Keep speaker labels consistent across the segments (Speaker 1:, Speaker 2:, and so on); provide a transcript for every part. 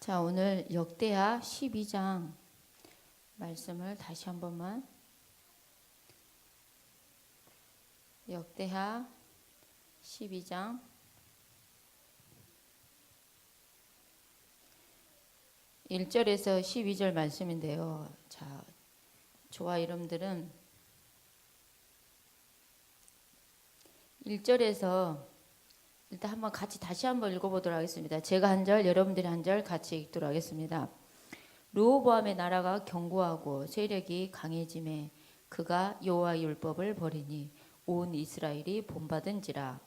Speaker 1: 자, 오늘 역대하 12장 말씀을 다시 한 번만. 역대하 12장 1절에서 12절 말씀인데요. 자, 저와 여러분들은 1절에서 일단 한번 같이 다시 한번 읽어보도록 하겠습니다. 제가 한 절, 여러분들이 한 절 같이 읽도록 하겠습니다. 르호보암의 나라가 견고하고 세력이 강해짐에 그가 여호와의 율법을 버리니 온 이스라엘이 본받은지라.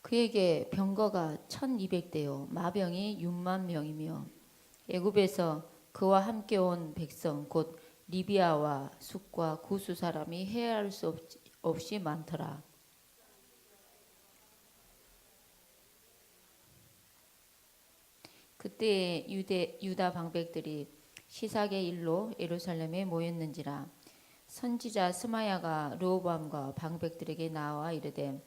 Speaker 1: 그에게 병거가 1200대요 마병이 6만 명이며 애굽에서 그와 함께 온 백성 곧 리비아와 숫과 구수 사람이 헤아릴 수 없이 많더라. 그때 유다 방백들이 시삭의 일로 예루살렘에 모였는지라. 선지자 스마야가 르호보암과 방백들에게 나와 이르되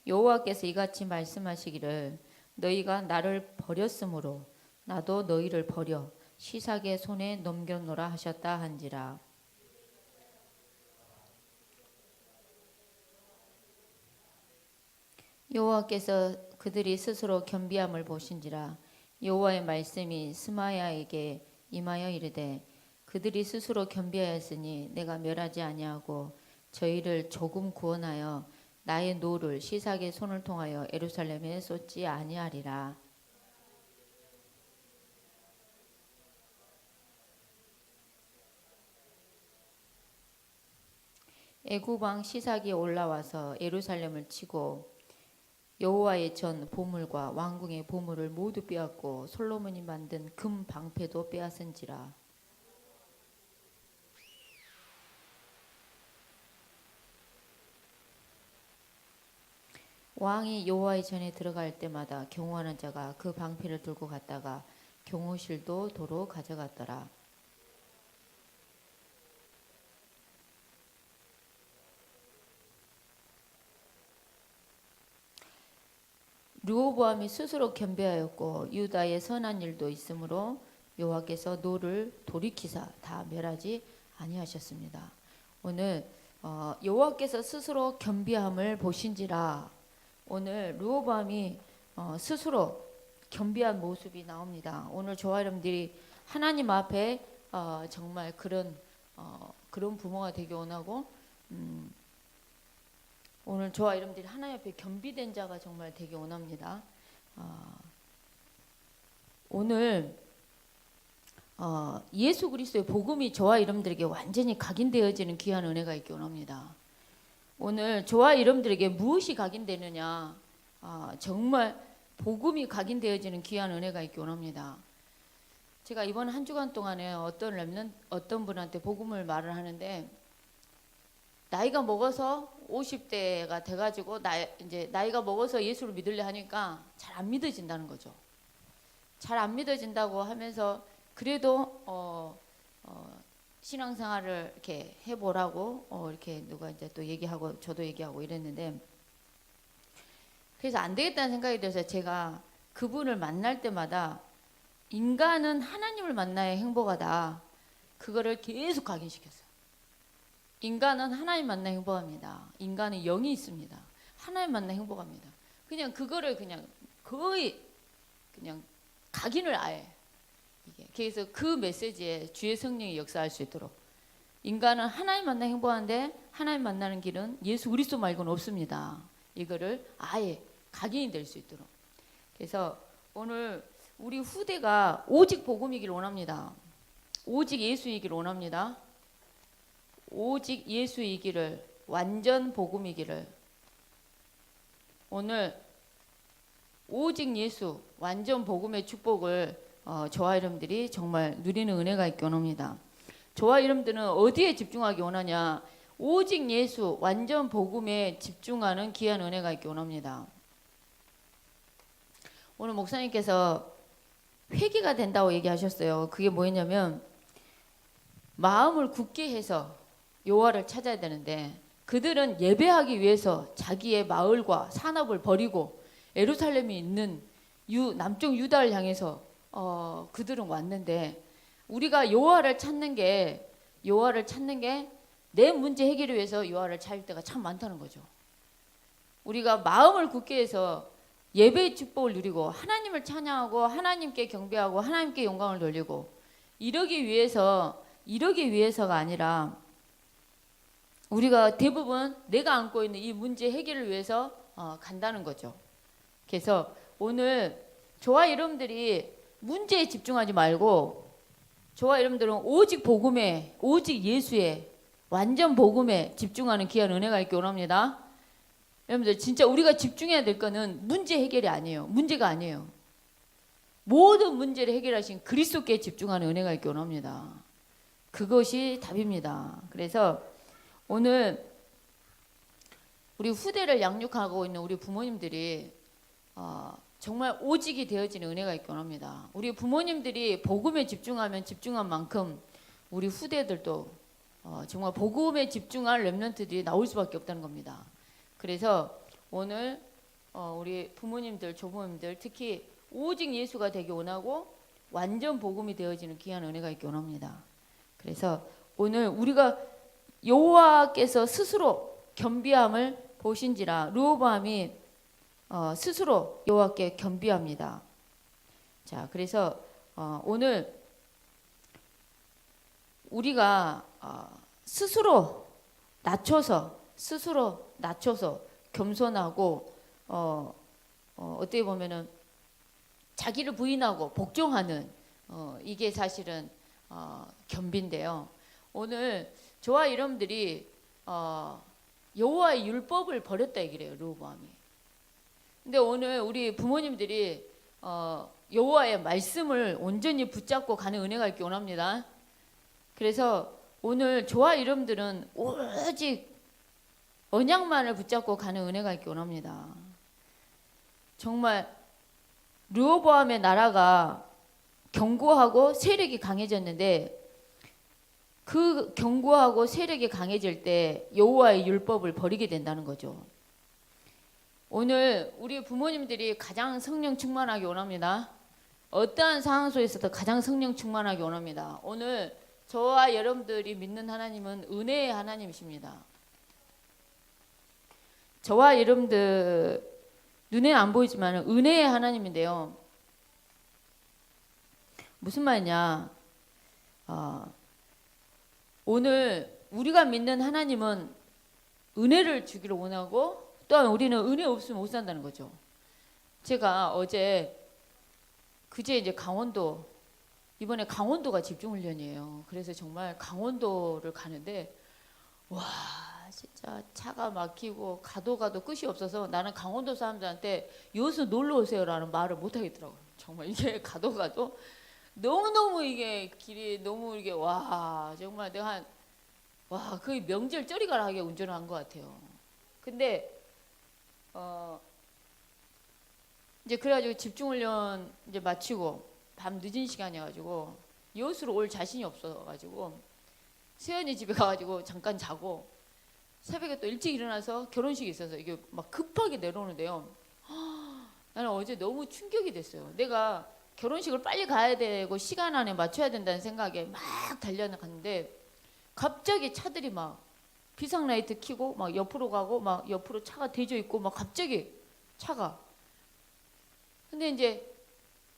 Speaker 1: 여호와께서 이같이 말씀하시기를 너희가 나를 버렸으므로 나도 너희를 버려 시삭의 손에 넘겨놓으라 하셨다 한지라. 여호와께서 그들이 스스로 겸비함을 보신지라. 여호와의 말씀이 스마야에게 임하여 이르되 그들이 스스로 겸비하였으니 내가 멸하지 아니하고 저희를 조금 구원하여 나의 노를 시삭의 손을 통하여 예루살렘에 쏟지 아니하리라. 애굽 왕 시삭이 올라와서 예루살렘을 치고 여호와의 전 보물과 왕궁의 보물을 모두 빼앗고 솔로몬이 만든 금 방패도 빼앗은지라. 왕이 여호와의 전에 들어갈 때마다 경호하는 자가 그 방패를 들고 갔다가 경호실도 도로 가져갔더라. 르호보암이 스스로 겸비하였고 유다의 선한 일도 있으므로 여호와께서 노를 돌이키사 다 멸하지 아니하셨습니다. 오늘 여호와께서 스스로 겸비함을 보신지라. 오늘 르호보암이 스스로 겸비한 모습이 나옵니다. 오늘 저와 여러분들이 하나님 앞에 정말 그런 부모가 되기 원하고 오늘 저와 여러분들이 하나님 앞에 겸비된 자가 정말 되기 원합니다. 오늘 예수 그리스도의 복음이 저와 여러분들에게 완전히 각인되어지는 귀한 은혜가 있기 원합니다. 오늘 저와 여러분들에게 무엇이 각인되느냐, 정말 복음이 각인되어지는 귀한 은혜가 있기 원합니다. 제가 이번 한 주간 동안에 어떤 분한테 복음을 말을 하는데 나이가 먹어서 50대가 돼가지고 이제 나이가 먹어서 예수를 믿으려 하니까 잘 안 믿어진다는 거죠. 잘 안 믿어진다고 하면서 그래도 신앙생활을 이렇게 해보라고 이렇게 누가 이제 또 얘기하고 저도 얘기하고 이랬는데, 그래서 안 되겠다는 생각이 들어서 제가 그분을 만날 때마다 인간은 하나님을 만나야 행복하다, 그거를 계속 각인시켰어요. 인간은 하나님 만나 행복합니다. 인간은 영이 있습니다. 하나님 만나 행복합니다. 그냥 그거를 그냥 거의 그냥 각인을 아예 이게. 그래서 그 메시지에 주의 성령이 역사할 수 있도록, 인간은 하나님 만나 행복한데 하나님 만나는 길은 예수 그리스도 말고는 없습니다. 이거를 아예 각인이 될 수 있도록. 그래서 오늘 우리 후대가 오직 복음이길 원합니다. 오직 예수이길 원합니다. 오직 예수이기를, 완전 복음이기를. 오늘 오직 예수, 완전 복음의 축복을 저와 여러분들이 정말 누리는 은혜가 있기 원합니다. 저와 여러분들은 어디에 집중하기 원하냐? 오직 예수, 완전 복음에 집중하는 귀한 은혜가 있기 원합니다. 오늘 목사님께서 회개가 된다고 얘기하셨어요. 그게 뭐였냐면 마음을 굳게 해서 여호와를 찾아야 되는데 그들은 예배하기 위해서 자기의 마을과 산업을 버리고 예루살렘이 있는 남쪽 유다를 향해서 그들은 왔는데 우리가 여호와를 찾는 게 내 문제 해결을 위해서 여호와를 찾을 때가 참 많다는 거죠. 우리가 마음을 굳게 해서 예배의 축복을 누리고 하나님을 찬양하고 하나님께 경배하고 하나님께 영광을 돌리고 이러기 위해서가 아니라 우리가 대부분 내가 안고 있는 이 문제 해결을 위해서 간다는 거죠. 그래서 오늘 저와 여러분들이 문제에 집중하지 말고 저와 여러분들은 오직 복음에 오직 예수에 완전 복음에 집중하는 귀한 은혜가 있기 원합니다. 여러분들 진짜 우리가 집중해야 될 거는 문제 해결이 아니에요. 문제가 아니에요. 모든 문제를 해결하신 그리스도께 집중하는 은혜가 있기 원합니다. 그것이 답입니다. 그래서 오늘 우리 후대를 양육하고 있는 우리 부모님들이 정말 오직이 되어지는 은혜가 있기 원합니다. 우리 부모님들이 복음에 집중하면 집중한 만큼 우리 후대들도 정말 복음에 집중할 렘넌트들이 나올 수밖에 없다는 겁니다. 그래서 오늘 우리 부모님들, 조부모님들 특히 오직 예수가 되기 원하고 완전 복음이 되어지는 귀한 은혜가 있기 원합니다. 그래서 오늘 우리가 여호와께서 스스로 겸비함을 보신지라 르호보암이 스스로 여호와께 겸비합니다. 자, 그래서 오늘 우리가 스스로 낮춰서 겸손하고 어떻게 보면은 자기를 부인하고 복종하는 이게 사실은 겸비인데요. 오늘 저와 여러분들이 여호와의 율법을 버렸다 얘기래요. 르호보암이. 근데 오늘 우리 부모님들이 여호와의 말씀을 온전히 붙잡고 가는 은혜가 있기 원합니다. 그래서 오늘 저와 여러분들은 오직 언약만을 붙잡고 가는 은혜가 있기 원합니다. 정말 르호보암의 나라가 견고하고 세력이 강해졌는데 그 견고하고 세력이 강해질 때 여호와의 율법을 버리게 된다는 거죠. 오늘 우리 부모님들이 가장 성령 충만하기 원합니다. 어떠한 상황 속에서도 가장 성령 충만하기 원합니다. 오늘 저와 여러분들이 믿는 하나님은 은혜의 하나님이십니다. 저와 여러분들 눈에 안 보이지만 은혜의 하나님인데요. 무슨 말이냐? 오늘 우리가 믿는 하나님은 은혜를 주기를 원하고 또한 우리는 은혜 없으면 못 산다는 거죠. 제가 그제 이제 이번에 강원도가 집중훈련이에요. 그래서 정말 강원도를 가는데 와 진짜 차가 막히고 가도 끝이 없어서 나는 강원도 사람들한테 여기서 놀러 오세요라는 말을 못 하겠더라고요. 정말 이게 가도 너무너무 이게 길이 너무 이게 정말 내가 거의 명절 쩌리가라 하게 운전을 한 것 같아요. 근데 이제 그래가지고 집중훈련 이제 마치고 밤 늦은 시간이어가지고 여수로 올 자신이 없어가지고 세연이 집에 가가지고 잠깐 자고 새벽에 또 일찍 일어나서 결혼식이 있어서 이게 막 급하게 내려오는데요. 나는 어제 너무 충격이 됐어요. 내가 결혼식을 빨리 가야 되고 시간 안에 맞춰야 된다는 생각에 막 달려나갔는데 갑자기 차들이 막 비상라이트 켜고 막 옆으로 가고 막 옆으로 차가 대져 있고 막 갑자기 차가. 근데 이제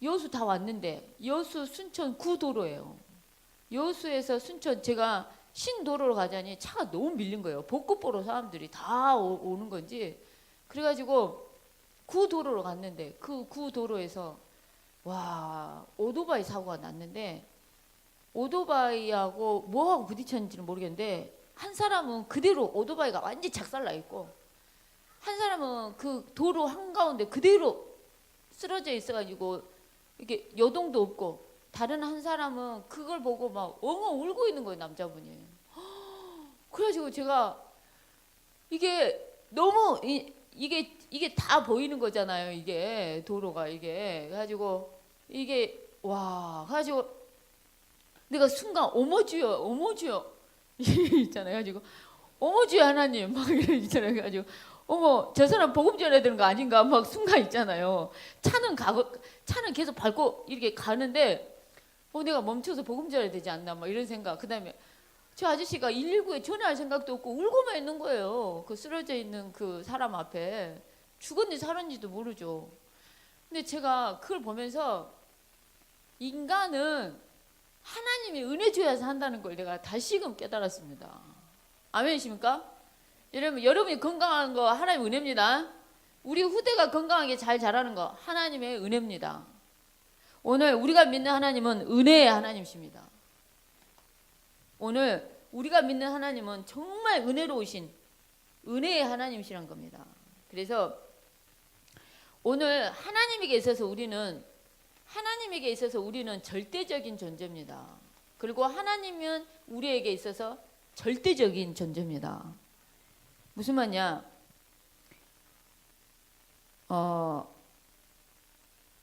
Speaker 1: 여수 다 왔는데 여수 순천 구도로예요. 여수에서 순천 제가 신도로로 가자니 차가 너무 밀린 거예요. 벚꽃 보러 사람들이 다 오는 건지. 그래가지고 구도로로 갔는데 그 구도로에서 오토바이 사고가 났는데 오토바이하고 뭐하고 부딪혔는지는 모르겠는데 한 사람은 그대로 오토바이가 완전히 작살나 있고 한 사람은 그 도로 한가운데 그대로 쓰러져 있어가지고 이게 여동도 없고 다른 한 사람은 그걸 보고 막 엉엉 울고 있는 거예요. 남자분이. 그래가지고 제가 이게 너무 이게 다 보이는 거잖아요. 이게 도로가 이게 그래가지고 이게 그래가지고 내가 순간 어머주여 있잖아요. 가지고 어머 주의 하나님 막 이런 있잖아요. 가지고 어머 저 사람 복음 전해야 되는 거 아닌가 막 순간 있잖아요. 차는 계속 밟고 이렇게 가는데 내가 멈춰서 복음 전해야 되지 않나 막 이런 생각. 그다음에 저 아저씨가 119에 전화할 생각도 없고 울고만 있는 거예요. 그 쓰러져 있는 그 사람 앞에 죽었는지 살았는지도 모르죠. 근데 제가 그걸 보면서 인간은 하나님이 은혜 줘야 산다는 걸 내가 다시금 깨달았습니다. 아멘이십니까? 여러분이 건강한 거 하나님의 은혜입니다. 우리 후대가 건강하게 잘 자라는 거 하나님의 은혜입니다. 오늘 우리가 믿는 하나님은 은혜의 하나님이십니다. 오늘 우리가 믿는 하나님은 정말 은혜로우신 은혜의 하나님이시란 겁니다. 그래서 오늘 하나님에게 있어서 우리는 절대적인 존재입니다. 그리고 하나님은 우리에게 있어서 절대적인 존재입니다. 무슨 말이냐?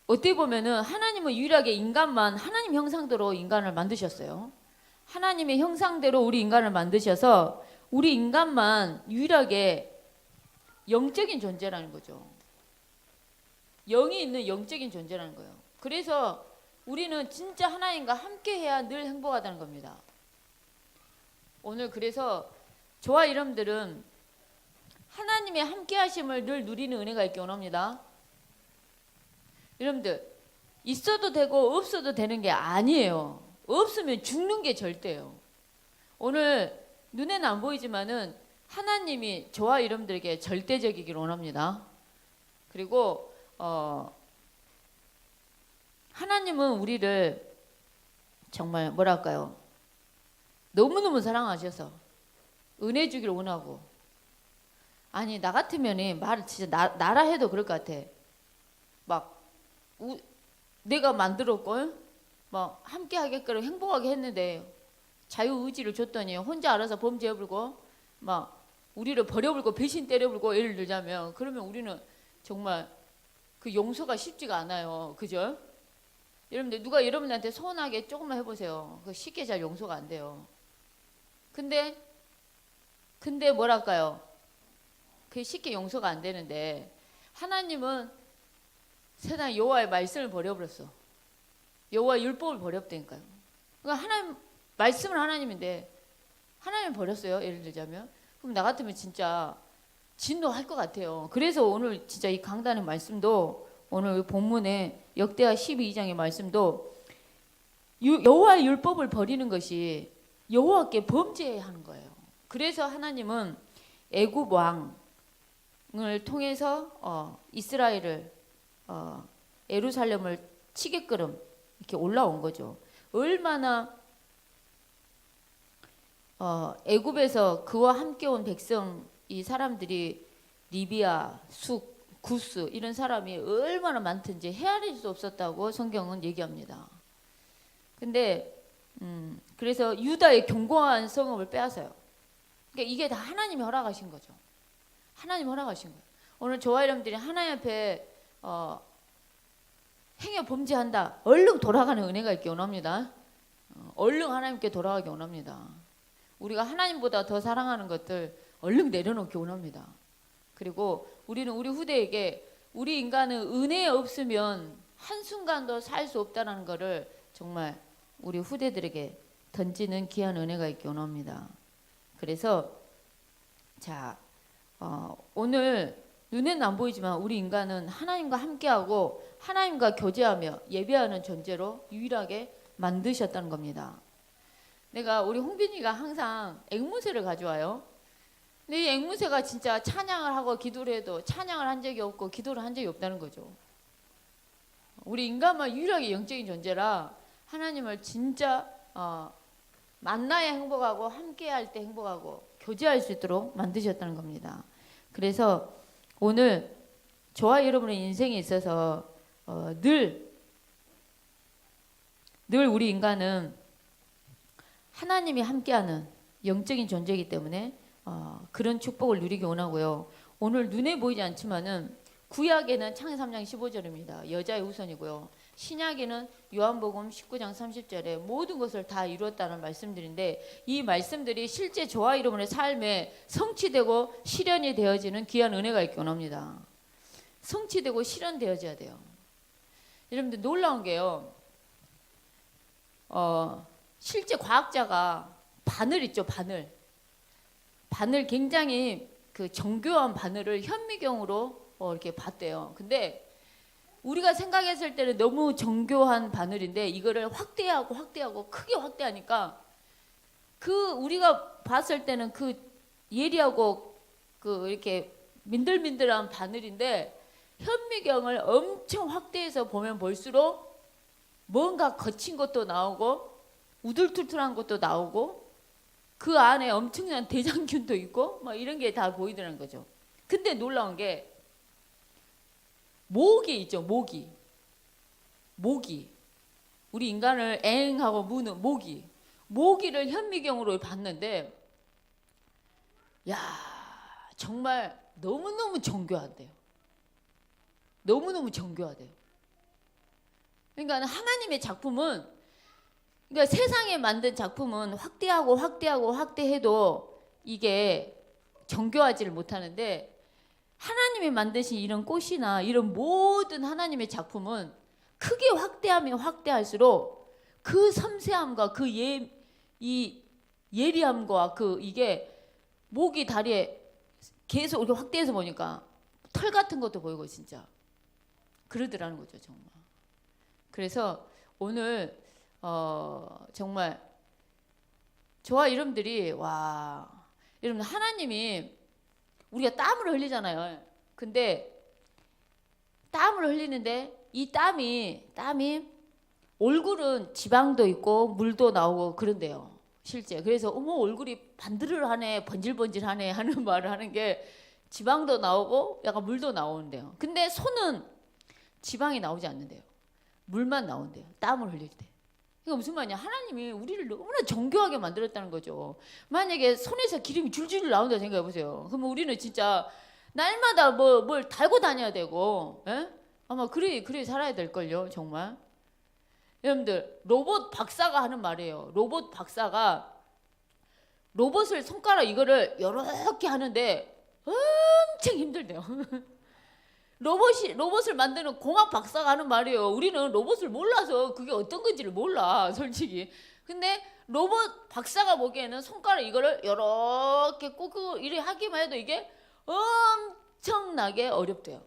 Speaker 1: 어떻게 보면은 하나님은 유일하게 하나님 형상대로 인간을 만드셨어요. 하나님의 형상대로 우리 인간을 만드셔서 우리 인간만 유일하게 영적인 존재라는 거죠. 영이 있는 영적인 존재라는 거예요. 그래서 우리는 진짜 하나님과 함께 해야 늘 행복하다는 겁니다. 오늘 그래서 저와 여러분들은 하나님의 함께 하심을 늘 누리는 은혜가 있기 원합니다. 여러분들 있어도 되고 없어도 되는 게 아니에요. 없으면 죽는 게 절대예요. 오늘 눈에는 안 보이지만은 하나님이 저와 여러분들에게 절대적이길 원합니다. 그리고 하나님은 우리를 정말 뭐랄까요? 너무너무 사랑하셔서 은혜 주길 원하고, 아니 나 같으면은 말을 진짜 나라 해도 그럴 것 같아. 막 내가 만들었걸 막 함께 하게끔 행복하게 했는데 자유의지를 줬더니 혼자 알아서 범죄해불고 막 우리를 버려불고 배신 때려불고, 예를 들자면 그러면 우리는 정말 그 용서가 쉽지가 않아요. 그죠? 여러분들 누가 여러분한테 서운하게 조금만 해보세요. 그 쉽게 잘 용서가 안 돼요. 근데 뭐랄까요? 그게 쉽게 용서가 안 되는데 하나님은 세상 여호와의 말씀을 버려버렸어. 여호와의 율법을 버렸다니까요. 그러니까 하나님 말씀은 하나님인데 하나님 버렸어요. 예를 들자면 그럼 나 같으면 진짜 진노할 것 같아요. 그래서 오늘 진짜 이 강단의 말씀도, 오늘 본문에 역대하 12장의 말씀도 여호와의 율법을 버리는 것이 여호와께 범죄하는 거예요. 그래서 하나님은 애굽 왕을 통해서 이스라엘을 예루살렘을 치게끔 이렇게 올라온 거죠. 얼마나 애굽에서 그와 함께 온 백성, 이 사람들이 리비아, 숙, 구스 이런 사람이 얼마나 많든지 헤아릴 수 없었다고 성경은 얘기합니다. 근데 그래서 유다의 견고한 성읍을 빼앗아요. 그러니까 이게 다 하나님이 허락하신 거죠. 하나님 허락하신 거예요. 오늘 저와 여러분들이 하나님 앞에 행여 범죄한다, 얼른 돌아가는 은혜가 있기 원합니다. 얼른 하나님께 돌아가기 원합니다. 우리가 하나님보다 더 사랑하는 것들 얼른 내려놓기 원합니다. 그리고 우리는 우리 후대에게 우리 인간은 은혜 없으면 한순간도 살 수 없다는 것을 정말 우리 후대들에게 던지는 귀한 은혜가 있기 원합니다. 그래서 오늘 눈에는 안 보이지만 우리 인간은 하나님과 함께하고 하나님과 교제하며 예배하는 존재로 유일하게 만드셨다는 겁니다. 내가 우리 홍빈이가 항상 앵무새를 가져와요. 근데 이 앵무새가 진짜 찬양을 하고 기도를 해도 찬양을 한 적이 없고 기도를 한 적이 없다는 거죠. 우리 인간만 유일하게 영적인 존재라 하나님을 진짜 만나야 행복하고 함께할 때 행복하고 교제할 수 있도록 만드셨다는 겁니다. 그래서 오늘 저와 여러분의 인생에 있어서 늘 우리 인간은 하나님이 함께하는 영적인 존재이기 때문에 그런 축복을 누리기 원하고요. 오늘 눈에 보이지 않지만은 구약에는 창세기 3장 15절입니다. 여자의 후손이고요. 신약에는 요한복음 19장 30절에 모든 것을 다 이루었다는 말씀들인데 이 말씀들이 실제 저와 여러분의 삶에 성취되고 실현이 되어지는 귀한 은혜가 있긴 합니다. 성취되고 실현되어져야 돼요. 여러분들 놀라운 게요. 실제 과학자가 바늘 있죠, 바늘. 바늘 굉장히 그 정교한 바늘을 현미경으로 이렇게 봤대요. 근데 우리가 생각했을 때는 너무 정교한 바늘인데 이거를 확대하고 크게 확대하니까 그 우리가 봤을 때는 그 예리하고 그 이렇게 민들민들한 바늘인데 현미경을 엄청 확대해서 보면 볼수록 뭔가 거친 것도 나오고 우둘툴툴한 것도 나오고 그 안에 엄청난 대장균도 있고 막 이런 게 다 보이더라는 거죠. 근데 놀라운 게 모기 있죠, 모기. 우리 인간을 앵하고 무는 모기를 현미경으로 봤는데 야, 정말 너무너무 정교하대요. 너무너무 정교하대요. 그러니까 하나님의 작품은, 그러니까 세상에 만든 작품은 확대해도 이게 정교하지를 못하는데 하나님이 만드신 이런 꽃이나 이런 모든 하나님의 작품은 크게 확대하면 확대할수록 그 섬세함과 그 예리함과 그 이게 모기 다리에 계속 이렇게 확대해서 보니까 털 같은 것도 보이고 진짜 그러더라는 거죠, 정말. 그래서 오늘 정말 저와 여러분들이 여러분 하나님이 우리가 땀을 흘리잖아요. 근데 땀을 흘리는데 이 땀이 얼굴은 지방도 있고 물도 나오고 그런데요. 실제. 그래서 어머 얼굴이 반들하네, 번질번질하네 하는 말을 하는 게 지방도 나오고 약간 물도 나오는데요. 근데 손은 지방이 나오지 않는데요. 물만 나온대요. 땀을 흘릴 때. 이거 무슨 말이냐? 하나님이 우리를 너무나 정교하게 만들었다는 거죠. 만약에 손에서 기름이 줄줄 나온다 생각해 보세요. 그러면 우리는 진짜 날마다 뭘 달고 다녀야 되고, 에? 아마 그래 살아야 될 걸요, 정말. 여러분들 로봇 박사가 하는 말이에요. 로봇 박사가 로봇을 손가락 이거를 이렇게 하는데 엄청 힘들대요. 로봇을 만드는 공학 박사가 하는 말이에요. 우리는 로봇을 몰라서 그게 어떤 건지를 몰라, 솔직히. 근데 로봇 박사가 보기에는 손가락 이거를 이렇게 꾹꾹 이렇게 하기만 해도 이게 엄청나게 어렵대요.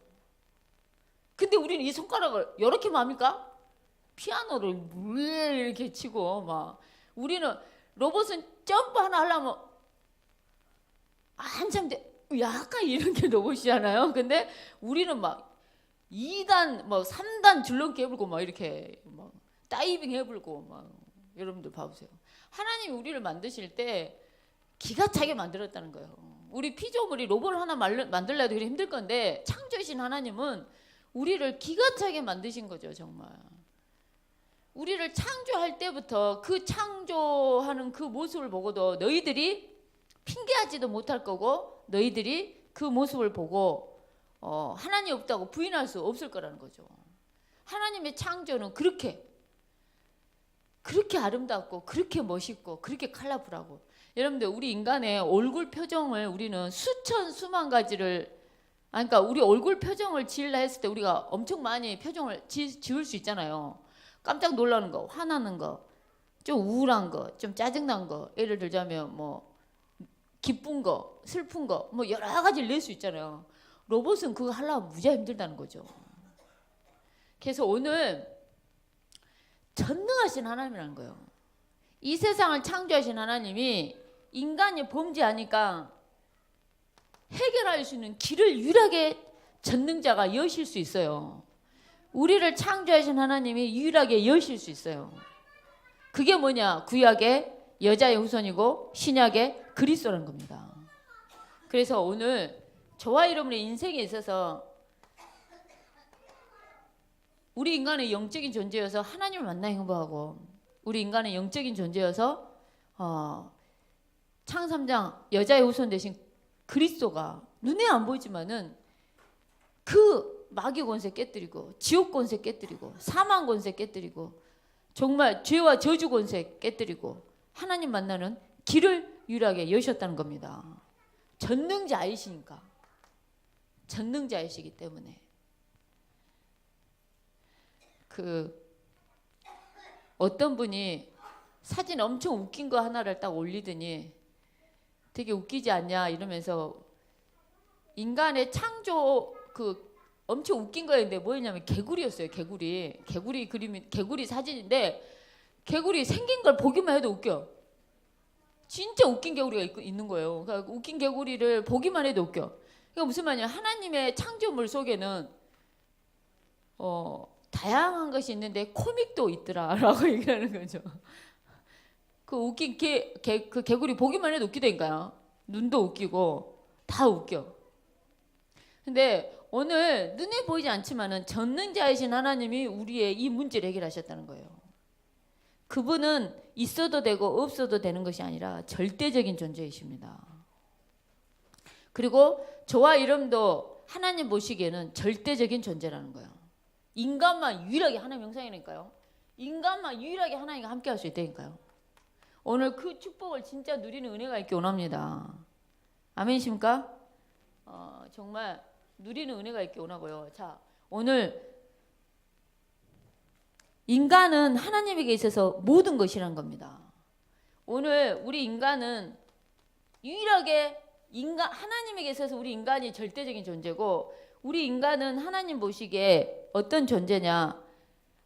Speaker 1: 근데 우리는 이 손가락을 이렇게만 합니까? 피아노를 이렇게 치고 막. 우리는 로봇은 점프 하나 하려면 한참 약간 이런 게 로봇이잖아요. 근데 우리는 막 2단, 3단 줄넘기 해불고 막 이렇게 막 다이빙 해불고 막. 여러분들 봐보세요. 하나님이 우리를 만드실 때 기가 차게 만들었다는 거예요. 우리 피조물이 로봇을 하나 만들려도 그리 힘들 건데 창조이신 하나님은 우리를 기가 차게 만드신 거죠, 정말. 우리를 창조할 때부터 그 창조하는 그 모습을 보고도 너희들이 핑계하지도 못할 거고 너희들이 그 모습을 보고 하나님 없다고 부인할 수 없을 거라는 거죠. 하나님의 창조는 그렇게 아름답고 그렇게 멋있고 그렇게 컬러풀하고. 여러분들 우리 인간의 얼굴 표정을 우리는 수만 가지를 그러니까 우리 얼굴 표정을 지으려 했을 때 우리가 엄청 많이 표정을 지을 수 있잖아요. 깜짝 놀라는 거, 화나는 거, 좀 우울한 거, 좀 짜증난 거, 예를 들자면 뭐 기쁜 거, 슬픈 거, 뭐 여러 가지를 낼 수 있잖아요. 로봇은 그거 하려면 무지하게 힘들다는 거죠. 그래서 오늘 전능하신 하나님이라는 거예요. 이 세상을 창조하신 하나님이 인간이 범죄하니까 해결할 수 있는 길을 유일하게 전능자가 여실 수 있어요. 우리를 창조하신 하나님이 유일하게 여실 수 있어요. 그게 뭐냐? 구약의 여자의 후손이고 신약의 그리스도라는 겁니다. 그래서 오늘 저와 여러분의 인생에 있어서 우리 인간은 영적인 존재여서 하나님을 만나 행복하고 우리 인간은 영적인 존재여서 창3장 여자의 후손 대신 그리스도가 눈에 안 보이지만은 그 마귀 권세 깨뜨리고 지옥 권세 깨뜨리고 사망 권세 깨뜨리고 정말 죄와 저주 권세 깨뜨리고 하나님 만나는 길을 유일하게 여셨다는 겁니다. 전능자이시니까. 전능자이시기 때문에. 어떤 분이 사진 엄청 웃긴 거 하나를 딱 올리더니 되게 웃기지 않냐 이러면서 인간의 창조 엄청 웃긴 거였는데 뭐였냐면 개구리였어요. 개구리 그림이 개구리 사진인데 개구리 생긴 걸 보기만 해도 웃겨. 진짜 웃긴 개구리가 있는 거예요. 그러니까 웃긴 개구리를 보기만 해도 웃겨. 그러니까 무슨 말이냐? 하나님의 창조물 속에는 다양한 것이 있는데 코믹도 있더라라고 얘기하는 거죠. 그 웃긴 그 개구리 보기만 해도 웃기다니까요. 눈도 웃기고 다 웃겨. 근데 오늘 눈에 보이지 않지만은 전능자이신 하나님이 우리의 이 문제를 해결하셨다는 거예요. 그분은 있어도 되고 없어도 되는 것이 아니라 절대적인 존재이십니다. 그리고 저와 여러분도 하나님 보시기에는 절대적인 존재라는 거예요. 인간만 유일하게 하나님 형상이니까요. 인간만 유일하게 하나님과 함께 할 수 있다니까요. 오늘 그 축복을 진짜 누리는 은혜가 있기 원합니다. 아멘이십니까? 정말 누리는 은혜가 있기 원하고요. 자, 오늘 인간은 하나님에게 있어서 모든 것이란 겁니다. 오늘 우리 인간은 유일하게 하나님에게 있어서 우리 인간이 절대적인 존재고 우리 인간은 하나님 보시기에 어떤 존재냐?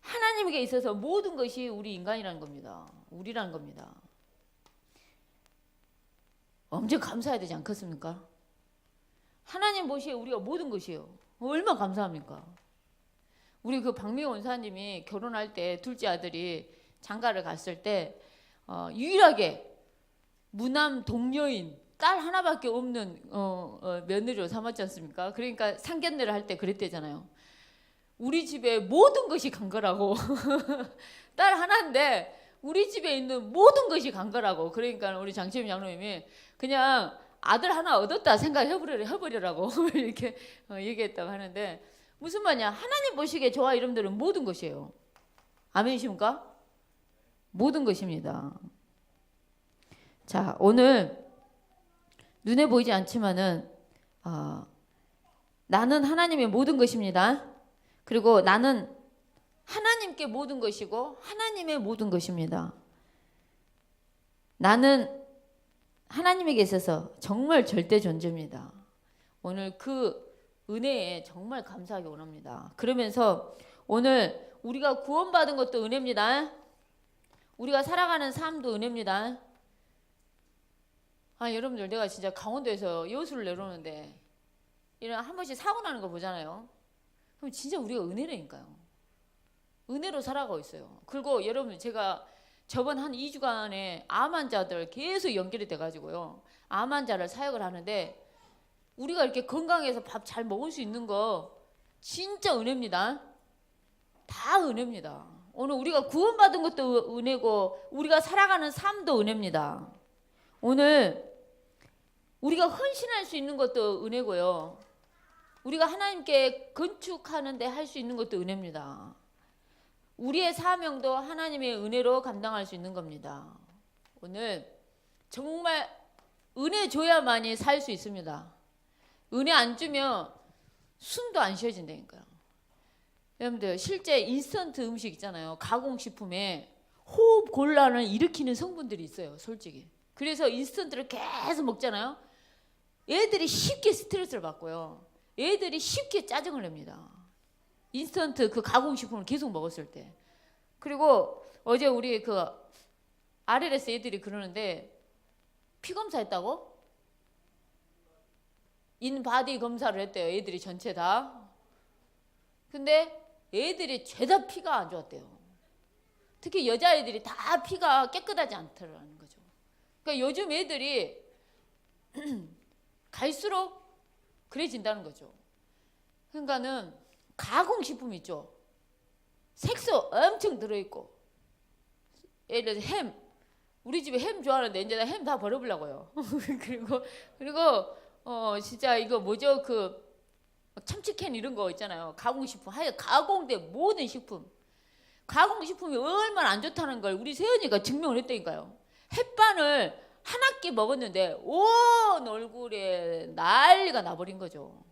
Speaker 1: 하나님에게 있어서 모든 것이 우리 인간이라는 겁니다. 우리라는 겁니다. 엄청 감사해야 되지 않겠습니까? 하나님 보시기에 우리가 모든 것이에요. 얼마나 감사합니까? 우리 그 박미호 원사님이 결혼할 때 둘째 아들이 장가를 갔을 때 유일하게 무남 동녀인 딸 하나밖에 없는 며느리로 삼았지 않습니까? 그러니까 상견례를 할 때 그랬대잖아요. 우리 집에 모든 것이 간 거라고. 딸 하나인데 우리 집에 있는 모든 것이 간 거라고. 그러니까 우리 장치민 장로님이 그냥 아들 하나 얻었다 생각해버리라고 이렇게 얘기했다고 하는데 무슨 말이냐? 하나님 보시기에 저와 여러분들은 모든 것이에요. 아멘이십니까? 모든 것입니다. 자, 오늘 눈에 보이지 않지만은 나는 하나님의 모든 것입니다. 그리고 나는 하나님께 모든 것이고 하나님의 모든 것입니다. 나는 하나님에게 있어서 정말 절대 존재입니다. 오늘 그 은혜에 정말 감사하기 원합니다. 그러면서 오늘 우리가 구원받은 것도 은혜입니다. 우리가 살아가는 삶도 은혜입니다. 여러분들 내가 진짜 강원도에서 여수를 내려오는데 이런 한 번씩 사고 나는 거 보잖아요. 그럼 진짜 우리가 은혜라니까요. 은혜로 살아가고 있어요. 그리고 여러분 제가 저번 한 2주간에 암 환자들 계속 연결이 돼가지고요. 암 환자를 사역을 하는데 우리가 이렇게 건강해서 밥 잘 먹을 수 있는 거 진짜 은혜입니다. 다 은혜입니다. 오늘 우리가 구원받은 것도 은혜고 우리가 살아가는 삶도 은혜입니다. 오늘 우리가 헌신할 수 있는 것도 은혜고요. 우리가 하나님께 건축하는 데 할 수 있는 것도 은혜입니다. 우리의 사명도 하나님의 은혜로 감당할 수 있는 겁니다. 오늘 정말 은혜 줘야만이 살 수 있습니다. 은혜 안 주면 숨도 안 쉬어진다니까요. 여러분들 실제 인스턴트 음식 있잖아요. 가공식품에 호흡 곤란을 일으키는 성분들이 있어요. 솔직히. 그래서 인스턴트를 계속 먹잖아요. 애들이 쉽게 스트레스를 받고요. 애들이 쉽게 짜증을 냅니다. 인스턴트 그 가공식품을 계속 먹었을 때. 그리고 어제 우리 그 RLS 애들이 그러는데 피 검사했다고? 인바디 검사를 했대요. 애들이 전체 다. 근데 애들이 죄다 피가 안 좋았대요. 특히 여자애들이 다 피가 깨끗하지 않더라는 거죠. 그러니까 요즘 애들이 갈수록 그래진다는 거죠. 그러니까는 가공식품 있죠. 색소 엄청 들어있고 예를 들어서 햄. 우리 집에 햄 좋아하는데 이제 나 햄 다 버려보려고요. 그리고 진짜 이거 뭐죠? 그 참치캔 이런 거 있잖아요. 가공식품. 하여 가공된 모든 식품. 가공식품이 얼마나 안 좋다는 걸 우리 세연이가 증명을 했다니까요. 햇반을 한 학기 먹었는데 온 얼굴에 난리가 나버린 거죠.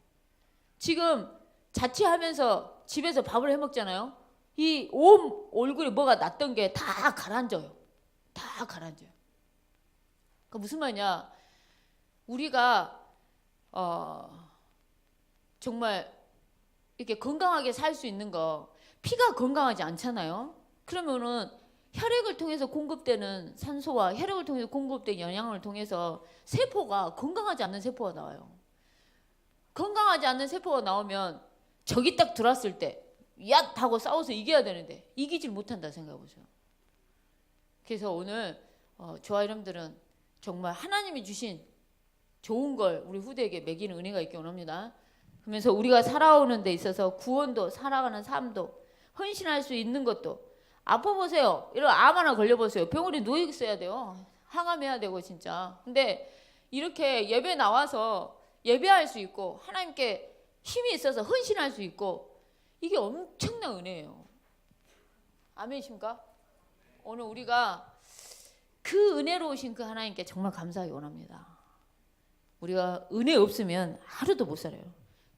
Speaker 1: 지금 자취하면서 집에서 밥을 해 먹잖아요. 이 온 얼굴에 뭐가 났던 게 다 가라앉아요. 다 가라앉아요. 그 무슨 말이냐? 우리가 정말 이렇게 건강하게 살 수 있는 거, 피가 건강하지 않잖아요. 그러면은 혈액을 통해서 공급되는 산소와 혈액을 통해서 공급되는 영양을 통해서 세포가 건강하지 않는 세포가 나와요. 건강하지 않는 세포가 나오면 적이 딱 들어왔을 때 얏 하고 싸워서 이겨야 되는데 이기질 못한다 생각해 보세요. 그래서 오늘 저와 여러분들은 정말 하나님이 주신 좋은 걸 우리 후대에게 먹이는 은혜가 있기 원합니다. 그러면서 우리가 살아오는 데 있어서 구원도 살아가는 삶도 헌신할 수 있는 것도 아파보세요. 이런 암 하나 걸려보세요. 병원에 누워 있어야 돼요. 항암해야 되고 진짜. 근데 이렇게 예배 나와서 예배할 수 있고 하나님께 힘이 있어서 헌신할 수 있고 이게 엄청난 은혜예요. 아멘이십니까? 오늘 우리가 그 은혜로우신 그 하나님께 정말 감사하기 원합니다. 우리가 은혜 없으면 하루도 못 살아요.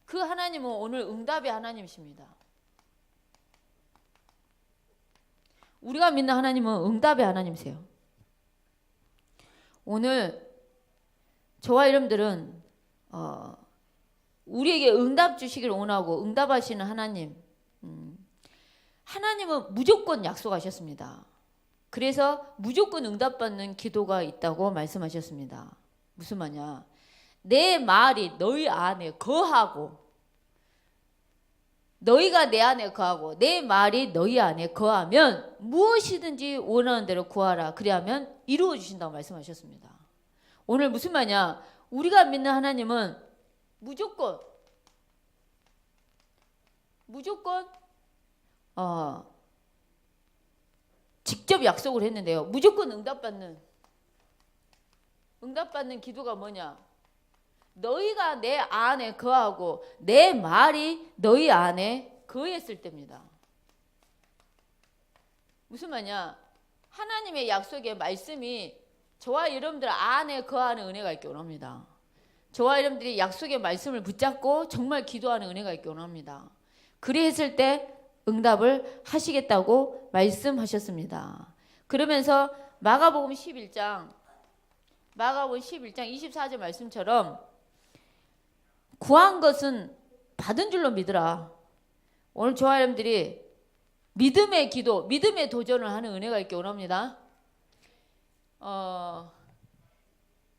Speaker 1: 그 하나님은 오늘 응답의 하나님이십니다. 우리가 믿는 하나님은 응답의 하나님이세요. 오늘 저와 여러분들은 우리에게 응답 주시기를 원하고 응답하시는 하나님, 하나님은 무조건 약속하셨습니다. 그래서 무조건 응답받는 기도가 있다고 말씀하셨습니다. 무슨 말이냐? 내 말이 너희 안에 거하고 너희가 내 안에 거하고 내 말이 너희 안에 거하면 무엇이든지 원하는 대로 구하라. 그리하면 이루어 주신다고 말씀하셨습니다. 오늘 무슨 말이냐? 우리가 믿는 하나님은 무조건 직접 약속을 했는데요. 무조건 응답받는 기도가 뭐냐? 너희가 내 안에 거하고 내 말이 너희 안에 거했을 때입니다. 무슨 말이냐? 하나님의 약속의 말씀이 저와 여러분들 안에 거하는 은혜가 있기 원합니다. 저와 여러분들이 약속의 말씀을 붙잡고 정말 기도하는 은혜가 있기 원합니다. 그리했을 때 응답을 하시겠다고 말씀하셨습니다. 그러면서 마가복음 11장 24절 말씀처럼 구한 것은 받은 줄로 믿으라. 오늘 저와 여러분들이 믿음의 기도, 믿음의 도전을 하는 은혜가 있기 원합니다.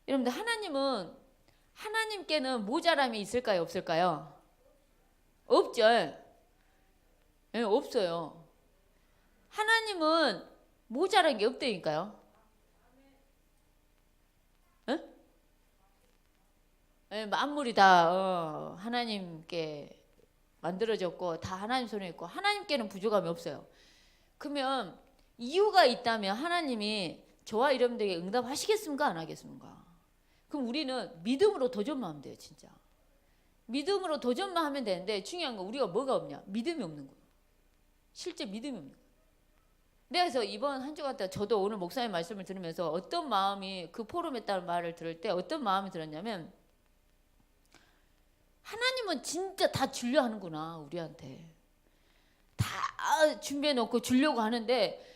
Speaker 1: 여러분들 하나님께는 모자람이 있을까요? 없을까요? 없죠. 네, 없어요. 하나님은 모자란 게 없다니까요. 네, 만물이 다 하나님께 만들어졌고 다 하나님 손에 있고 하나님께는 부족함이 없어요. 그러면 이유가 있다면 하나님이 저와 여러분들에게 응답하시겠습니까? 안 하겠습니까? 그럼 우리는 믿음으로 도전만 하면 돼요. 진짜 믿음으로 도전만 하면 되는데 중요한 건 우리가 뭐가 없냐? 믿음이 없는 거예요. 실제 믿음이 없는 거예요. 그래서 이번 한 주간 동안 저도 오늘 목사님 말씀을 들으면서 어떤 마음이 그 포럼했다는 말을 들을 때 어떤 마음이 들었냐면 하나님은 진짜 다 주려 하는구나. 우리한테 다 준비해 놓고 주려고 하는데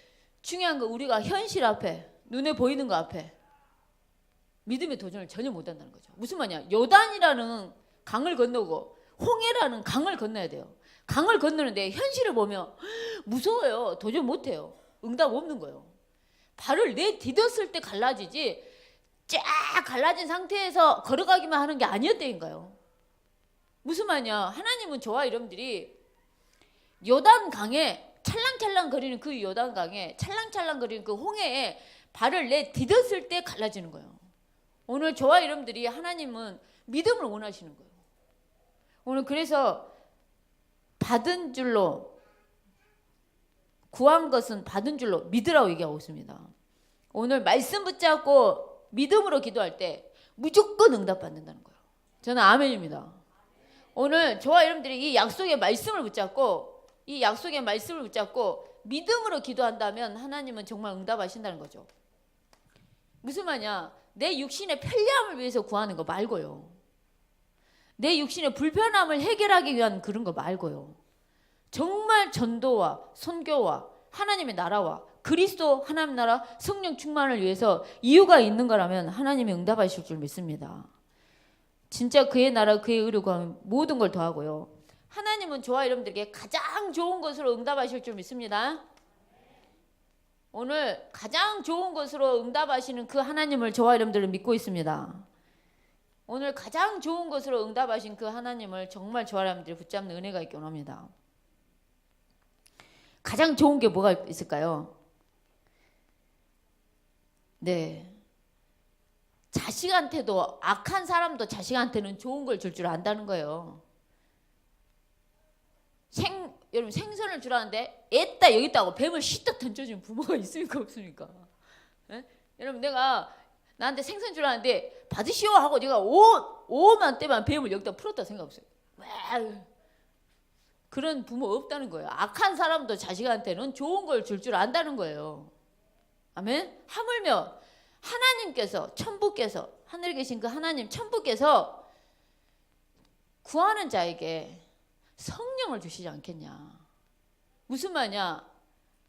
Speaker 1: 중요한 건 우리가 현실 앞에 눈에 보이는 거 앞에 믿음의 도전을 전혀 못 한다는 거죠. 무슨 말이냐? 요단이라는 강을 건너고 홍해라는 강을 건너야 돼요. 강을 건너는데 현실을 보면 무서워요. 도전 못 해요. 응답 없는 거예요. 발을 내디뎠을 때 갈라지지 쫙 갈라진 상태에서 걸어가기만 하는 게 아니었다니까요. 무슨 말이냐? 하나님은 저와 여러분들이 요단강에 찰랑찰랑 거리는 그 요단강에 찰랑찰랑 거리는 그 홍해에 발을 내디뎠을 때 갈라지는 거예요. 오늘 저와 여러분들이 하나님은 믿음을 원하시는 거예요. 오늘 그래서 받은 줄로 구한 것은 받은 줄로 믿으라고 얘기하고 있습니다. 오늘 말씀 붙잡고 믿음으로 기도할 때 무조건 응답받는다는 거예요. 저는 아멘입니다. 오늘 저와 여러분들이 이 약속의 말씀을 붙잡고 믿음으로 기도한다면 하나님은 정말 응답하신다는 거죠. 무슨 말이냐? 내 육신의 편리함을 위해서 구하는 거 말고요. 내 육신의 불편함을 해결하기 위한 그런 거 말고요. 정말 전도와 선교와 하나님의 나라와 그리스도 하나님 나라 성령 충만을 위해서 이유가 있는 거라면 하나님이 응답하실 줄 믿습니다. 진짜 그의 나라 그의 의를 구하면 모든 걸 더하고요. 하나님은 저와 여러분들에게 가장 좋은 것으로 응답하실 줄 믿습니다. 오늘 가장 좋은 것으로 응답하시는 그 하나님을 저와 여러분들은 믿고 있습니다. 오늘 가장 좋은 것으로 응답하신 그 하나님을 정말 저와 여러분들이 붙잡는 은혜가 있기 원합니다. 가장 좋은 게 뭐가 있을까요? 네, 자식한테도, 악한 사람도 자식한테는 좋은 걸 줄 안다는 거예요. 여러분 생선을 주라는데 애따 여기 있다고 뱀을 씻다 던져주는 부모가 있습니까 없습니까? 에? 여러분 내가 나한테 생선 주라는데 받으시오 하고 내가 오만 때만 뱀을 여기다 풀었다 생각 없어요. 그런 부모 없다는 거예요. 악한 사람도 자식한테는 좋은 걸 줄 안다는 거예요. 아멘. 하물며 하나님께서, 천부께서, 하늘에 계신 그 하나님 천부께서 구하는 자에게 성령을 주시지 않겠냐. 무슨 말이냐?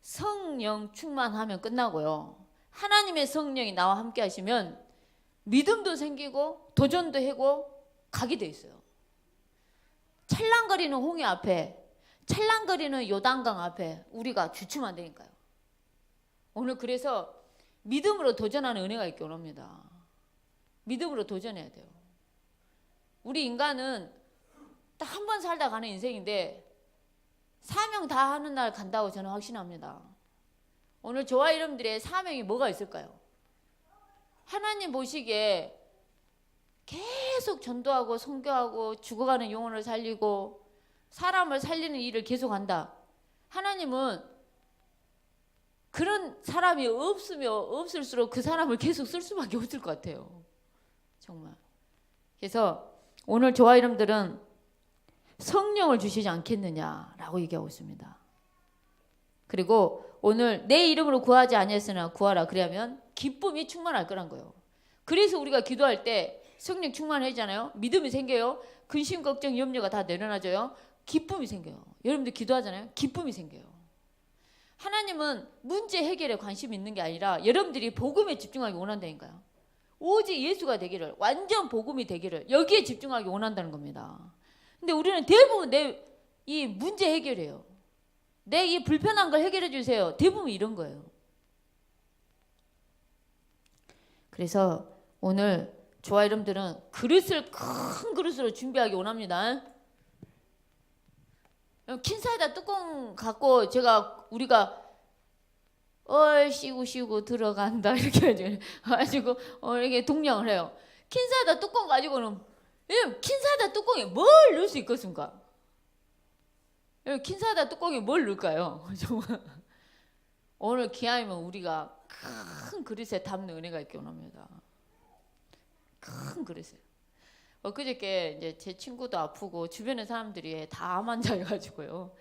Speaker 1: 성령 충만하면 끝나고요. 하나님의 성령이 나와 함께 하시면 믿음도 생기고 도전도 하고 가게 돼 있어요. 찰랑거리는 홍해 앞에, 찰랑거리는 요단강 앞에 우리가 주춤 안 되니까요. 오늘 그래서 믿음으로 도전하는 은혜가 있기 원합니다. 믿음으로 도전해야 돼요. 우리 인간은 딱 한 번 살다 가는 인생인데 사명 다 하는 날 간다고 저는 확신합니다. 오늘 저와 여러분들의 사명이 뭐가 있을까요? 하나님 보시기에 계속 전도하고 선교하고 죽어가는 영혼을 살리고 사람을 살리는 일을 계속한다. 하나님은 그런 사람이 없을수록 그 사람을 계속 쓸 수밖에 없을 것 같아요. 정말. 그래서 오늘 저와 여러분들은 성령을 주시지 않겠느냐라고 얘기하고 있습니다. 그리고 오늘 내 이름으로 구하지 아니했으나 구하라. 그러면 기쁨이 충만할 거란 거예요. 그래서 우리가 기도할 때 성령 충만하잖아요. 믿음이 생겨요. 근심, 걱정, 염려가 다 내려놔져요. 기쁨이 생겨요. 여러분들 기도하잖아요. 기쁨이 생겨요. 하나님은 문제 해결에 관심이 있는 게 아니라 여러분들이 복음에 집중하기 원한다니까요. 오직 예수가 되기를, 완전 복음이 되기를 여기에 집중하기 원한다는 겁니다. 근데 우리는 대부분 내 이 문제 해결해요. 내 이 불편한 걸 해결해 주세요. 대부분 이런 거예요. 그래서 오늘 저와 여러분들은 그릇을 큰 그릇으로 준비하기 원합니다. 킨사이다 뚜껑 갖고 우리가 쉬고 들어간다 이렇게 가지고 이렇게 동냥을 해요. 킨사이다 뚜껑 가지고는 킨사이다 뚜껑에 뭘 넣을 수 있겠습니까? 킨사이다 뚜껑에 뭘 넣을까요? 정말 오늘 기하면 우리가 큰 그릇에 담는 은혜가 있기 원합니다. 큰 그릇에. 그저께 이제 제 친구도 아프고 주변의 사람들이 다 암 환자여가지고요.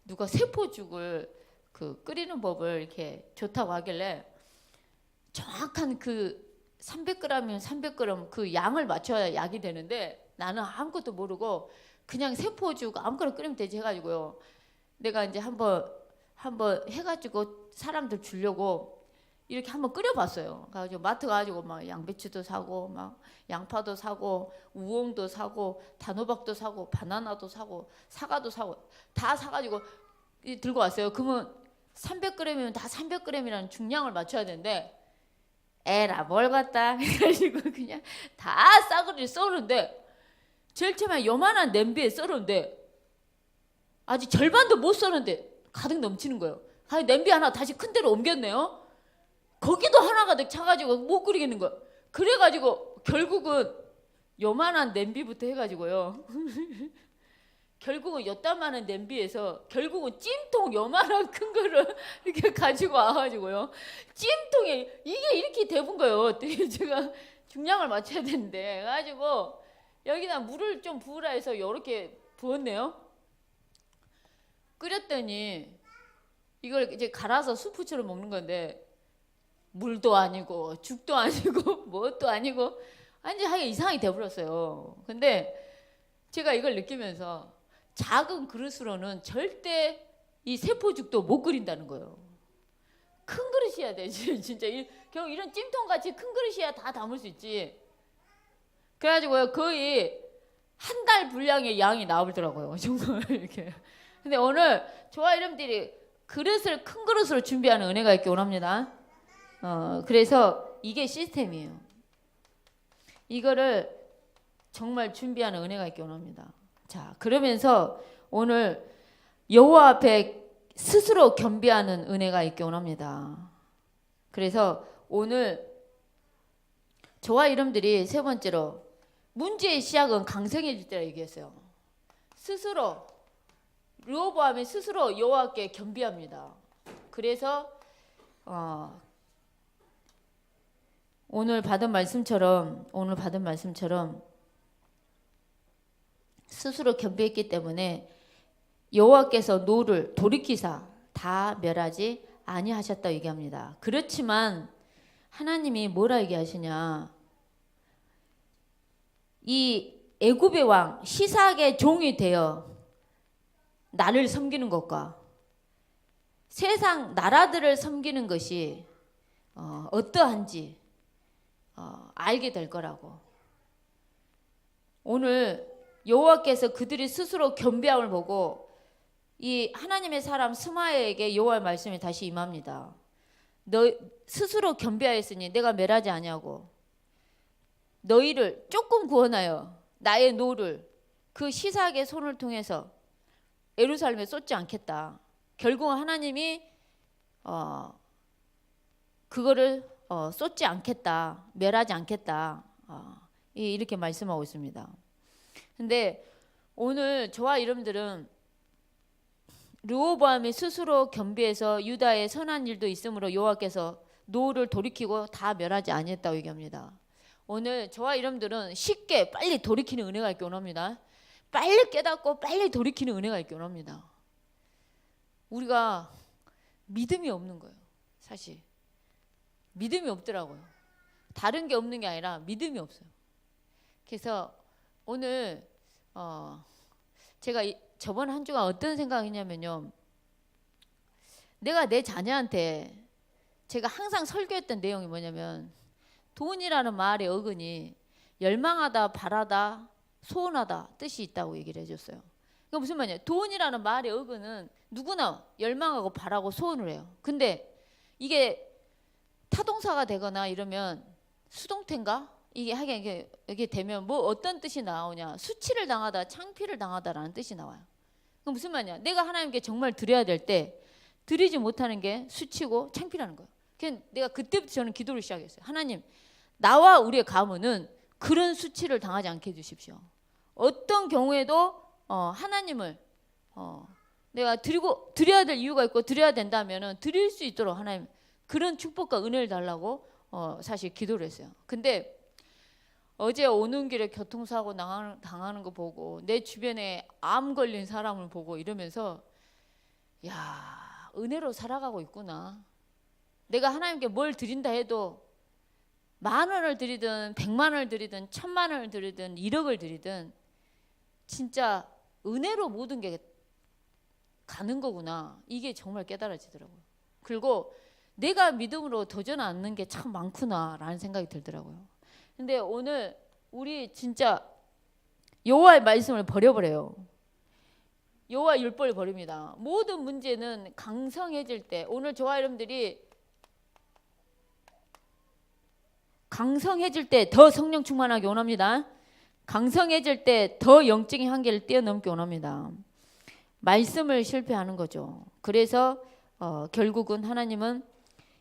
Speaker 1: 누가 세포죽을 끓이는 법을 이렇게 좋다고 하길래 정확한 그 300g이면 300g 그 양을 맞춰야 약이 되는데 나는 아무것도 모르고 그냥 세포죽 아무거나 끓이면 되지 해가지고요. 내가 이제 한번 해가지고 사람들 주려고 이렇게 한번 끓여봤어요. 가지고 마트 가지고 막 양배추도 사고 막 양파도 사고 우엉도 사고 단호박도 사고 바나나도 사고 사과도 사고 다 사가지고 들고 왔어요. 그러면 300g이면 다 300g이라는 중량을 맞춰야 되는데 에라 뭘 갖다 해가지고 그냥 다 싸그리 썰는데 제일 처음에 요만한 냄비에 썰었는데 아직 절반도 못 썰었는데 가득 넘치는 거예요. 냄비 하나 다시 큰 데로 옮겼네요. 거기도 하나 가득 차가지고 못 끓이겠는 거예요. 그래가지고 결국은 요만한 냄비부터 해가지고요. 결국은 요따만한 냄비에서 결국은 찜통 요만한 큰 거를 이렇게 가지고 와가지고요. 찜통에 이게 이렇게 대본 거예요. 제가 중량을 맞춰야 되는데 가지고 여기다 물을 좀 부으라 해서 이렇게 부었네요. 끓였더니 이걸 이제 갈아서 수프처럼 먹는 건데 물도 아니고 죽도 아니고 뭣도 아니고 완전 하게 이상하게 돼버렸어요. 근데 제가 이걸 느끼면서 작은 그릇으로는 절대 이 세포죽도 못 끓인다는 거예요. 큰 그릇이어야 되지. 진짜 겨우 이런 찜통같이 큰 그릇이야 다 담을 수 있지. 그래가지고 거의 한 달 분량의 양이 나오더라고요. 정말 이렇게. 근데 오늘 저와 여러분들이 그릇을 큰 그릇으로 준비하는 은혜가 있기 원합니다. 그래서 이게 시스템이에요. 이거를 정말 준비하는 은혜가 있기 원합니다. 자, 그러면서 오늘 여호와 앞에 스스로 겸비하는 은혜가 있기 원합니다. 그래서 오늘 저와 여러분들이 세 번째로 문제의 시작은 강성해질 때라 얘기했어요. 스스로 르호보암이 스스로 여호와께 겸비합니다. 그래서 오늘 받은 말씀처럼 스스로 겸비했기 때문에 여호와께서 노를 돌이키사 다 멸하지 아니하셨다 얘기합니다. 그렇지만 하나님이 뭐라 얘기하시냐? 이 애굽의 왕 시삭의 종이 되어 나를 섬기는 것과 세상 나라들을 섬기는 것이 어떠한지 알게 될 거라고. 오늘 여호와께서 그들이 스스로 겸비함을 보고 이 하나님의 사람 스마야에게 여호와의 말씀이 다시 임합니다. 너 스스로 겸비하였으니 내가 멸하지 아니하고 너희를 조금 구원하여 나의 노를 그 시삭의 손을 통해서 예루살렘에 쏟지 않겠다. 결국은 하나님이 그거를 쏟지 않겠다. 멸하지 않겠다. 이렇게 말씀하고 있습니다. 근데 오늘 저와 여러분들은 르호보암이 스스로 겸비해서 유다의 선한 일도 있으므로 여호와께서 노를 돌이키고 다 멸하지 아니했다고 얘기합니다. 오늘 저와 여러분들은 쉽게 빨리 돌이키는 은혜가 있기 원합니다. 빨리 깨닫고 빨리 돌이키는 은혜가 있기 원합니다. 우리가 믿음이 없는 거예요. 사실 믿음이 없더라고요. 다른 게 없는 게 아니라 믿음이 없어요. 그래서 오늘 제가 저번 한 주간 어떤 생각이냐면요. 내가 내 자녀한테 제가 항상 설교했던 내용이 뭐냐면 돈이라는 말의 어근이 열망하다, 바라다, 소원하다 뜻이 있다고 얘기를 해줬어요. 그러니까 무슨 말이냐? 돈이라는 말의 어근은 누구나 열망하고 바라고 소원을 해요. 근데 이게 타동사가 되거나 이러면 수동태인가? 이게 하긴 이게 되면 뭐 어떤 뜻이 나오냐? 수치를 당하다, 창피를 당하다라는 뜻이 나와요. 그럼 무슨 말이냐? 내가 하나님께 정말 드려야 될 때 드리지 못하는 게 수치고 창피라는 거예요. 그래서 내가 그때부터 저는 기도를 시작했어요. 하나님, 나와 우리의 가문은 그런 수치를 당하지 않게 해주십시오. 어떤 경우에도 하나님을 내가 드려야 될 이유가 있고 드려야 된다면은 드릴 수 있도록 하나님 그런 축복과 은혜를 달라고 사실 기도를 했어요. 근데 어제 오는 길에 교통사고 당하는 거 보고 내 주변에 암 걸린 사람을 보고 이러면서 야, 은혜로 살아가고 있구나. 내가 하나님께 뭘 드린다 해도 10,000원을 드리든 100만원을 드리든 1000만원을 드리든 1억을 드리든 진짜 은혜로 모든 게 가는 거구나. 이게 정말 깨달아지더라고요. 그리고 내가 믿음으로 도전 않는 게 참 많구나 라는 생각이 들더라고요. 근데 오늘 우리 진짜 여호와의 말씀을 버려버려요. 여호와 율법을 버립니다. 모든 문제는 강성해질 때 오늘 저와 여러분들이 강성해질 때 더 성령 충만하게 원합니다. 강성해질 때 더 영적인 한계를 뛰어넘기 원합니다. 말씀을 실패하는 거죠. 그래서 결국은 하나님은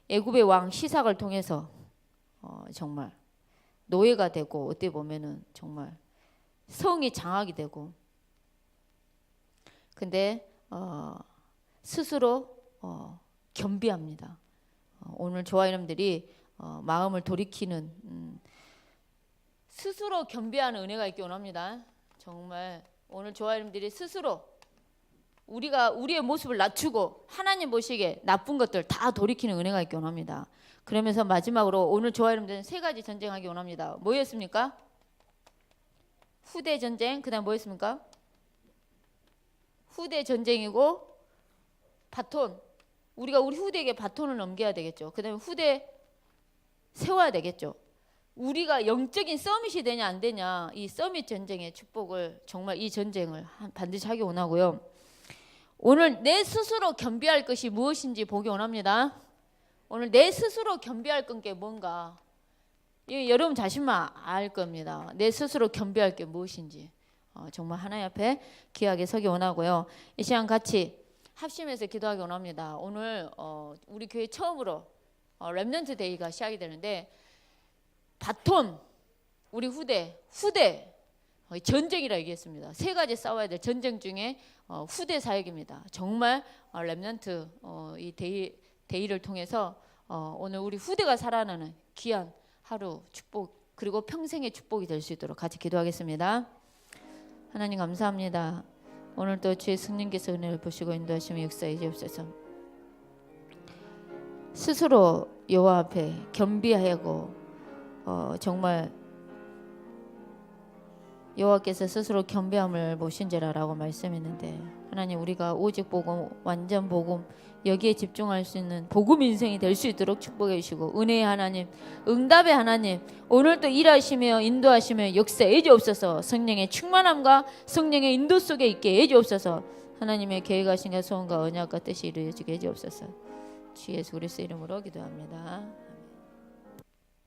Speaker 1: 애굽의 왕 시삭을 통해서 정말 노예가 되고 어떻게 보면은 정말 성이 장악이 되고 근데 스스로 겸비합니다. 오늘 저와 여러분들이 마음을 돌이키는 스스로 겸비하는 은혜가 있기 원합니다. 정말 오늘 조아님들이 스스로 우리가 우리의 모습을 낮추고 하나님 보시기에 나쁜 것들 다 돌이키는 은혜가 있기 원합니다. 그러면서 마지막으로 오늘 조아님들은 세 가지 전쟁하기 원합니다. 뭐였습니까? 후대 전쟁, 그다음 뭐였습니까? 후대 전쟁이고 바톤. 우리가 우리 후대에게 바톤을 넘겨야 되겠죠. 그다음에 후대 세워야 되겠죠. 우리가 영적인 서밋이 되냐 안 되냐, 이 서밋 전쟁의 축복을 정말 이 전쟁을 반드시 하기 원하고요. 오늘 내 스스로 겸비할 것이 무엇인지 보기 원합니다. 오늘 내 스스로 겸비할 게 뭔가, 여러분 자신만 알 겁니다. 내 스스로 겸비할 게 무엇인지 정말 하나님 앞에 귀하게 서기 원하고요. 이 시간 같이 합심해서 기도하기 원합니다. 오늘 우리 교회 처음으로 렘넌트 데이가 시작이 되는데, 바톤, 우리 후대 전쟁이라 얘기했습니다. 세 가지 싸워야 될 전쟁 중에 후대 사역입니다. 정말 렘넌트 이 데이를 통해서 오늘 우리 후대가 살아나는 귀한 하루 축복, 그리고 평생의 축복이 될 수 있도록 같이 기도하겠습니다. 하나님 감사합니다. 오늘 또 주의 성령께서 은혜를 보시고 인도하시며 역사해 주옵소서. 스스로 여호와 앞에 겸비하고 정말 여호와께서 스스로 겸비함을 보신지라라고 말씀했는데, 하나님 우리가 오직 복음, 완전 복음, 여기에 집중할 수 있는 복음 인생이 될 수 있도록 축복해 주시고, 은혜의 하나님, 응답의 하나님, 오늘도 일하시며 인도하시며 역사해 주옵소서. 성령의 충만함과 성령의 인도 속에 있게 해 주옵소서. 하나님의 계획하신 소원과 언약과 뜻이 이루어지게 해 주옵소서. 주 예수 그리스도 이름으로 기도합니다.